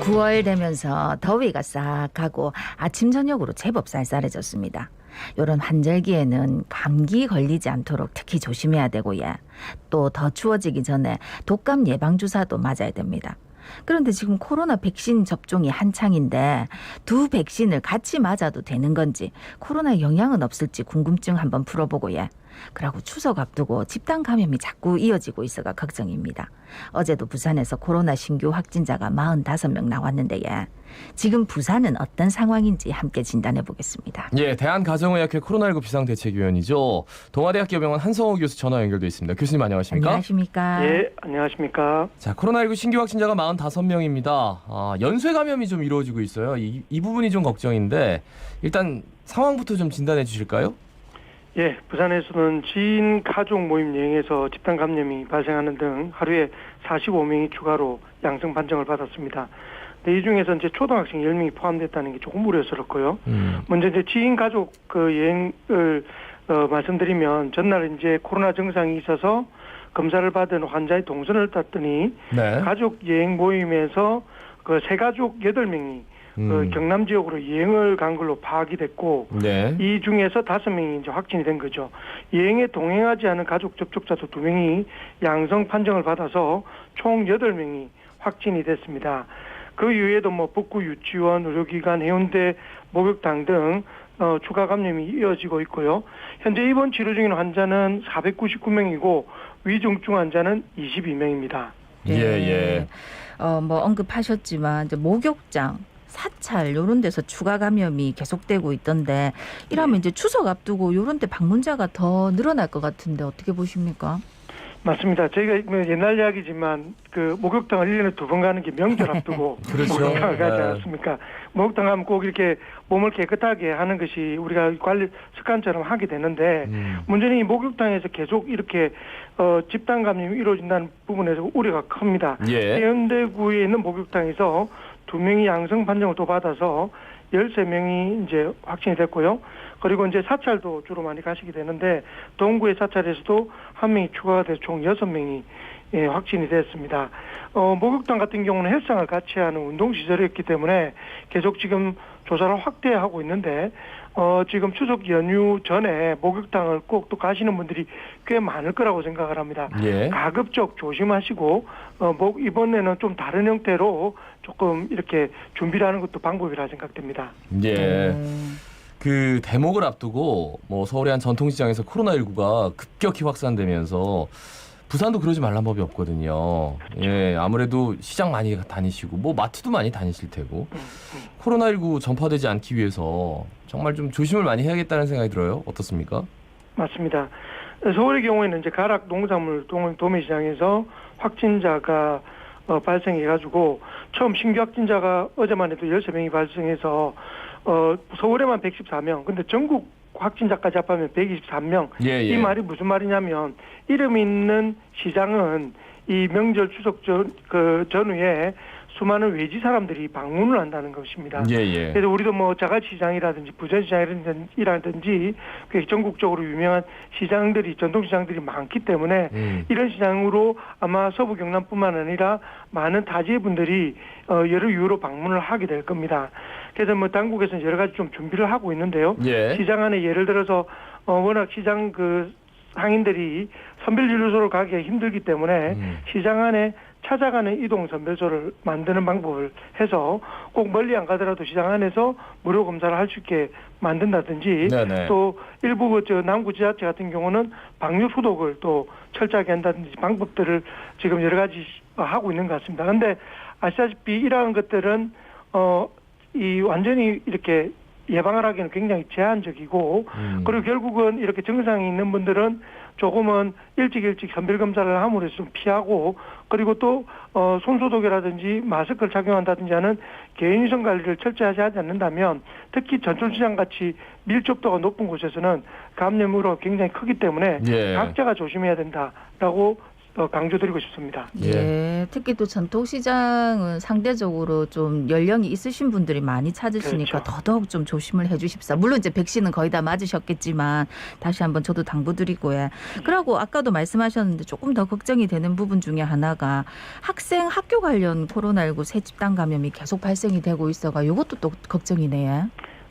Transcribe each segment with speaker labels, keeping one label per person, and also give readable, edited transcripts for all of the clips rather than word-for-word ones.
Speaker 1: 9월 되면서 더위가 싹 가고 아침 저녁으로 제법 쌀쌀해졌습니다. 이런 환절기에는 감기 걸리지 않도록 특히 조심해야 되고요. 또 더 추워지기 전에 독감 예방 주사도 맞아야 됩니다. 그런데 지금 코로나 백신 접종이 한창인데 두 백신을 같이 맞아도 되는 건지 코로나에 영향은 없을지 궁금증 한번 풀어보고요. 그러고 추석 앞두고 집단 감염이 자꾸 이어지고 있어가 걱정입니다. 어제도 부산에서 코로나 신규 확진자가 45명 나왔는데요. 지금 부산은 어떤 상황인지 함께 진단해 보겠습니다.
Speaker 2: 예, 대한가정의학회 코로나19 비상대책위원이죠. 동아대학교 병원 한성호 교수 전화 연결돼 있습니다. 교수님 안녕하십니까?
Speaker 1: 안녕하십니까?
Speaker 3: 예, 안녕하십니까.
Speaker 2: 자, 코로나19 신규 확진자가 45명입니다. 연쇄 감염이 좀 이루어지고 있어요. 이 부분이 좀 걱정인데 일단 상황부터 좀 진단해 주실까요?
Speaker 3: 예, 부산에서는 지인 가족 모임 여행에서 집단 감염이 발생하는 등 하루에 45명이 추가로 양성 판정을 받았습니다. 이 중에서 이제 초등학생 10명이 포함됐다는 게 조금 우려스럽고요. 먼저 이제 지인 가족 그 여행을 말씀드리면 전날 이제 코로나 증상이 있어서 검사를 받은 환자의 동선을 땄더니
Speaker 2: 네.
Speaker 3: 가족 여행 모임에서 그 세 가족 8명이 그 경남 지역으로 여행을 간 걸로 파악이 됐고,
Speaker 2: 네.
Speaker 3: 이 중에서 5명이 이제 확진이 된 거죠. 여행에 동행하지 않은 가족 접촉자도 2명이 양성 판정을 받아서 총 8명이 확진이 됐습니다. 그 이외에도 뭐 북구 유치원, 의료기관, 해운대, 목욕탕 등 추가 감염이 이어지고 있고요. 현재 입원 치료 중인 환자는 499명이고 위중증 환자는 22명입니다.
Speaker 2: 예.
Speaker 1: 뭐 언급하셨지만 이제 목욕장, 사찰 이런 데서 추가 감염이 계속되고 있던데 이러면 이제 추석 앞두고 이런 데 방문자가 더 늘어날 것 같은데 어떻게 보십니까?
Speaker 3: 맞습니다. 저희가 뭐 옛날 이야기지만 그 목욕탕을 1년에 2번 가는 게 명절 앞두고
Speaker 2: 그렇죠.
Speaker 3: 목욕탕을 가지
Speaker 2: 네.
Speaker 3: 않았습니까? 목욕탕 가면 꼭 이렇게 몸을 깨끗하게 하는 것이 우리가 관리 습관처럼 하게 되는데 문제는 이 목욕탕에서 계속 이렇게 집단 감염이 이루어진다는 부분에서 우려가 큽니다.
Speaker 2: 예.
Speaker 3: 해운대구에 있는 목욕탕에서 2명이 양성 판정을 또 받아서 13명이 이제 확진이 됐고요. 그리고 이제 사찰도 주로 많이 가시게 되는데 동구의 사찰에서도 1명이 추가가 돼서 총 6명이 확진이 됐습니다. 목욕탕 같은 경우는 헬스장을 같이 하는 운동시설이었기 때문에 계속 지금 조사를 확대하고 있는데 지금 추석 연휴 전에 목욕탕을 꼭 또 가시는 분들이 꽤 많을 거라고 생각을 합니다.
Speaker 2: 예.
Speaker 3: 가급적 조심하시고 이번에는 좀 다른 형태로 조금 이렇게 준비를 하는 것도 방법이라 생각됩니다.
Speaker 2: 예. 그 대목을 앞두고 뭐 서울의 한 전통시장에서 코로나19가 급격히 확산되면서 부산도 그러지 말란 법이 없거든요. 예, 아무래도 시장 많이 다니시고 뭐 마트도 많이 다니실 테고 코로나19 전파되지 않기 위해서 정말 좀 조심을 많이 해야겠다는 생각이 들어요. 어떻습니까?
Speaker 3: 맞습니다. 서울의 경우에는 이제 가락 농산물 도매시장에서 확진자가 발생해가지고 처음 신규 확진자가 어제만 해도 13명이 발생해서 서울에만 114명, 근데 전국 확진자까지 합하면 123명.
Speaker 2: 예.
Speaker 3: 이 말이 무슨 말이냐면 이름 있는 시장은 이 명절 추석 전후에 수많은 외지 사람들이 방문을 한다는 것입니다.
Speaker 2: 예.
Speaker 3: 그래서 우리도 뭐 자갈시장이라든지 부전시장이라든지 전국적으로 유명한 시장들이 전통시장들이 많기 때문에 이런 시장으로 아마 서부 경남뿐만 아니라 많은 타지의 분들이 여러 이유로 방문을 하게 될 겁니다. 그래서 뭐 당국에서는 여러 가지 좀 준비를 하고 있는데요.
Speaker 2: 예.
Speaker 3: 시장 안에 예를 들어서 워낙 시장 그 상인들이 선별진료소를 가기가 힘들기 때문에 시장 안에 찾아가는 이동 선별소를 만드는 방법을 해서 꼭 멀리 안 가더라도 시장 안에서 무료 검사를 할 수 있게 만든다든지
Speaker 2: 네네.
Speaker 3: 또 일부 남구 지자체 같은 경우는 방역 소독을 또 철저하게 한다든지 방법들을 지금 여러 가지 하고 있는 것 같습니다. 그런데 아시다시피 이러한 것들은 이 완전히 이렇게 예방을 하기에는 굉장히 제한적이고 그리고 결국은 이렇게 증상이 있는 분들은 조금은 일찍 선별검사를 함으로써 좀 피하고 그리고 또 손소독이라든지 마스크를 착용한다든지 하는 개인위생 관리를 철저하게 하지 않는다면 특히 전통시장같이 밀접도가 높은 곳에서는 감염으로 굉장히 크기 때문에
Speaker 2: 예.
Speaker 3: 각자가 조심해야 된다라고 강조드리고 싶습니다.
Speaker 1: 예, 특히 또 전통시장은 상대적으로 좀 연령이 있으신 분들이 많이 찾으시니까
Speaker 3: 그렇죠.
Speaker 1: 더더욱 좀 조심을 해주십사. 물론 이제 백신은 거의 다 맞으셨겠지만 다시 한번 저도 당부드리고요. 그리고 아까도 말씀하셨는데 조금 더 걱정이 되는 부분 중에 하나가 학생 학교 관련 코로나19 새 집단 감염이 계속 발생이 되고 있어가 이것도 또 걱정이네요.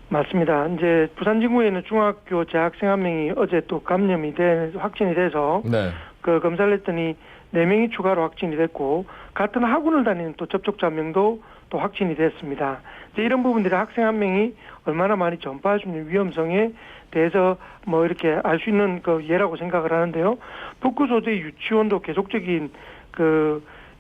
Speaker 3: 맞습니다. 이제 부산 진구에 있는 중학교 재학생 한 명이 어제 또 확진이 돼서
Speaker 2: 네.
Speaker 3: 그 검사를 했더니 4명이 추가로 확진이 됐고 같은 학원을 다니는 또 접촉자 한 명도 또 확진이 됐습니다. 이제 이런 부분들이 학생 한 명이 얼마나 많이 전파할 수 있는 위험성에 대해서 뭐 이렇게 알 수 있는 그 예라고 생각을 하는데요. 북구 소재 유치원도 계속적인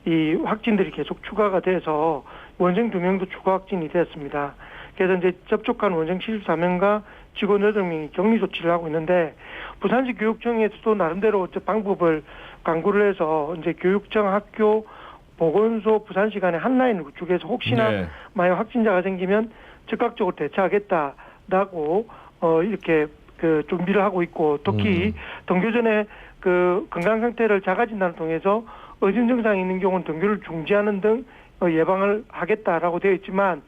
Speaker 3: 이 확진들이 계속 추가가 돼서 원생 2명도 추가 확진이 됐습니다. 그래서 이제 접촉한 원생 74명과 직원 8명이 격리 조치를 하고 있는데 부산시 교육청에서도 나름대로 방법을 강구를 해서 이제 교육청, 학교, 보건소, 부산시 간에 한 라인을 구축해서 혹시나
Speaker 2: 네.
Speaker 3: 만약 확진자가 생기면 즉각적으로 대처하겠다라고 이렇게 그 준비를 하고 있고 특히 등교 전에 그 건강 상태를 자가진단을 통해서 의심 증상이 있는 경우는 등교를 중지하는 등 예방을 하겠다라고 되어 있지만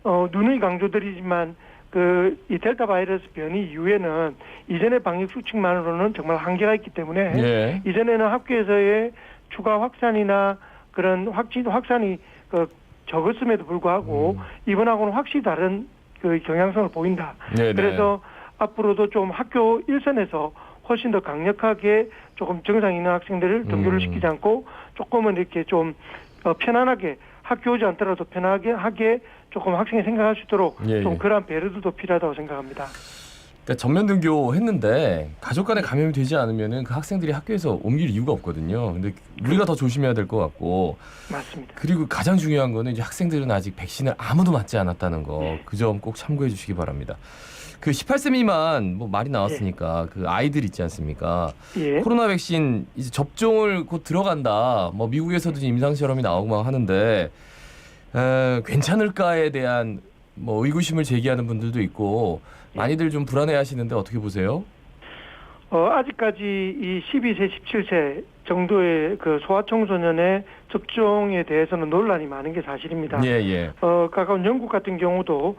Speaker 3: 누누이 강조드리지만 이 델타 바이러스 변이 이후에는 이전의 방역 수칙만으로는 정말 한계가 있기 때문에
Speaker 2: 예.
Speaker 3: 이전에는 학교에서의 추가 확산이나 그런 확산이 적었음에도 불구하고 이번하고는 확실히 다른 그 경향성을 보인다.
Speaker 2: 네네.
Speaker 3: 그래서 앞으로도 좀 학교 일선에서 훨씬 더 강력하게 조금 증상 있는 학생들을 등교를 시키지 않고 조금은 이렇게 좀 편안하게 학교 오지 않더라도 편하게 조금 학생이 생각할 수 있도록
Speaker 2: 예,
Speaker 3: 좀
Speaker 2: 예.
Speaker 3: 그러한 배려도 필요하다고 생각합니다.
Speaker 2: 그러니까 전면 등교했는데 가족 간에 감염이 되지 않으면은 그 학생들이 학교에서 옮길 이유가 없거든요. 근데 우리가 더 조심해야 될 것 같고
Speaker 3: 맞습니다.
Speaker 2: 그리고 가장 중요한 거는 이제 학생들은 아직 백신을 아무도 맞지 않았다는 거. 그 점 꼭 참고해 주시기 바랍니다. 그 18세 미만 뭐 말이 나왔으니까 그 아이들 있지 않습니까?
Speaker 3: 예.
Speaker 2: 코로나 백신 이제 접종을 곧 들어간다. 뭐 미국에서도 임상 실험이 나오고 막 하는데 괜찮을까에 대한 뭐 의구심을 제기하는 분들도 있고 많이들 좀 불안해하시는데 어떻게 보세요?
Speaker 3: 아직까지 이 12세, 17세 정도의 그 소아청소년의 접종에 대해서는 논란이 많은 게 사실입니다.
Speaker 2: 예, 예.
Speaker 3: 가까운 영국 같은 경우도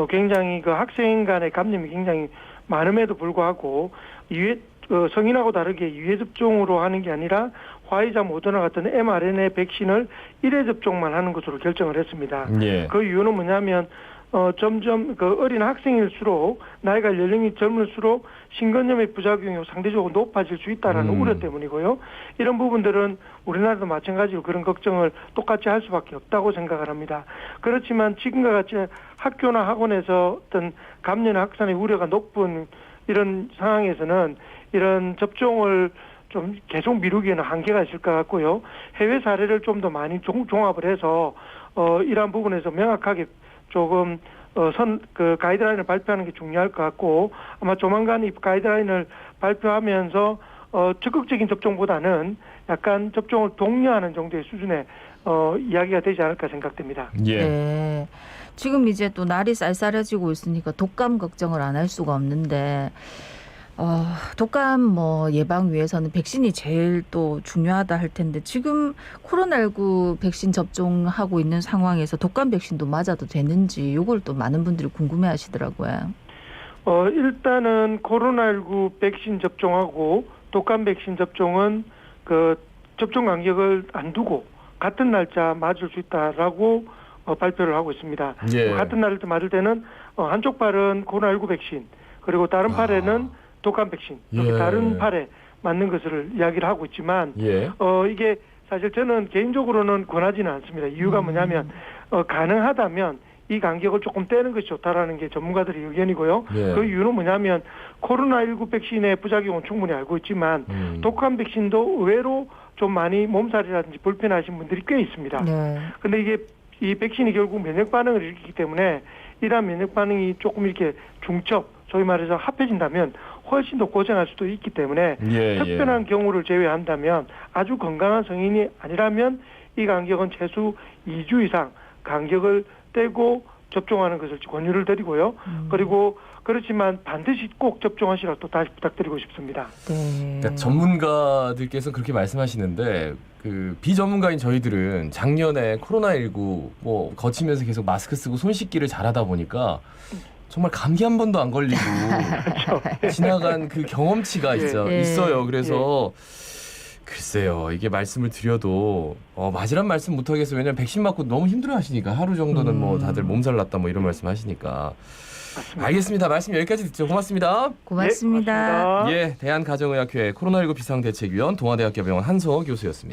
Speaker 3: 굉장히 그 학생 간의 감염이 굉장히 많음에도 불구하고 성인하고 다르게 2회 접종으로 하는 게 아니라 화이자, 모더나 같은 mRNA 백신을 1회 접종만 하는 것으로 결정을 했습니다.
Speaker 2: 예.
Speaker 3: 그 이유는 뭐냐면 점점 그 어린 학생일수록 나이가 연령이 젊을수록 신근염의 부작용이 상대적으로 높아질 수 있다라는 우려 때문이고요. 이런 부분들은 우리나라도 마찬가지로 그런 걱정을 똑같이 할 수밖에 없다고 생각을 합니다. 그렇지만 지금과 같이 학교나 학원에서 어떤 감염 확산의 우려가 높은 이런 상황에서는 이런 접종을 좀 계속 미루기에는 한계가 있을 것 같고요. 해외 사례를 좀 더 많이 종합을 해서 이러한 부분에서 명확하게 조금 그 가이드라인을 발표하는 게 중요할 것 같고 아마 조만간 이 가이드라인을 발표하면서 적극적인 접종보다는 약간 접종을 독려하는 정도의 수준의 이야기가 되지 않을까 생각됩니다.
Speaker 2: 예.
Speaker 1: 네. 지금 이제 또 날이 쌀쌀해지고 있으니까 독감 걱정을 안 할 수가 없는데 독감 뭐 예방 위해서는 백신이 제일 또 중요하다 할 텐데 지금 코로나19 백신 접종하고 있는 상황에서 독감 백신도 맞아도 되는지 이걸 또 많은 분들이 궁금해 하시더라고요.
Speaker 3: 일단은 코로나19 백신 접종하고 독감 백신 접종은 그 접종 간격을 안 두고 같은 날짜 맞을 수 있다라고 발표를 하고 있습니다.
Speaker 2: 예.
Speaker 3: 같은 날짜 맞을 때는 한쪽 팔은 코로나19 백신 그리고 다른 팔에는 독감 백신 이렇게
Speaker 2: 예.
Speaker 3: 다른 팔에 맞는 것을 이야기를 하고 있지만
Speaker 2: 예.
Speaker 3: 이게 사실 저는 개인적으로는 권하지는 않습니다. 이유가 뭐냐면 가능하다면 이 간격을 조금 떼는 것이 좋다라는 게 전문가들의 의견이고요.
Speaker 2: 예.
Speaker 3: 그 이유는 뭐냐면 코로나19 백신의 부작용은 충분히 알고 있지만 독감 백신도 의외로 좀 많이 몸살이라든지 불편하신 분들이 꽤 있습니다.
Speaker 1: 네.
Speaker 3: 근데 이게 이 백신이 결국 면역 반응을 일으키기 때문에 이러한 면역 반응이 조금 이렇게 중첩, 소위 말해서 합해진다면 훨씬 더 고생할 수도 있기 때문에
Speaker 2: 예,
Speaker 3: 특별한 경우를 제외한다면 아주 건강한 성인이 아니라면 이 간격은 최소 2주 이상 간격을 떼고 접종하는 것을 권유를 드리고요. 그리고 그렇지만 반드시 꼭 접종하시라고 또 다시 부탁드리고 싶습니다.
Speaker 1: 네.
Speaker 2: 그러니까 전문가들께서 그렇게 말씀하시는데 그 비전문가인 저희들은 작년에 코로나19 뭐 거치면서 계속 마스크 쓰고 손 씻기를 잘하다 보니까 정말 감기 한 번도 안 걸리고 지나간 그 경험치가
Speaker 1: 예.
Speaker 2: 있어요. 그래서 글쎄요, 이게 말씀을 드려도 맞으란 말씀 못 하겠어요. 왜냐면 백신 맞고 너무 힘들어하시니까 하루 정도는 뭐 다들 몸살 났다 뭐 이런 말씀하시니까.
Speaker 3: 맞습니다.
Speaker 2: 알겠습니다. 말씀 여기까지 듣죠. 고맙습니다.
Speaker 1: 고맙습니다.
Speaker 3: 네, 고맙습니다.
Speaker 2: 예, 대한가정의학회 코로나19 비상대책위원 동아대학교 병원 한성호 교수였습니다.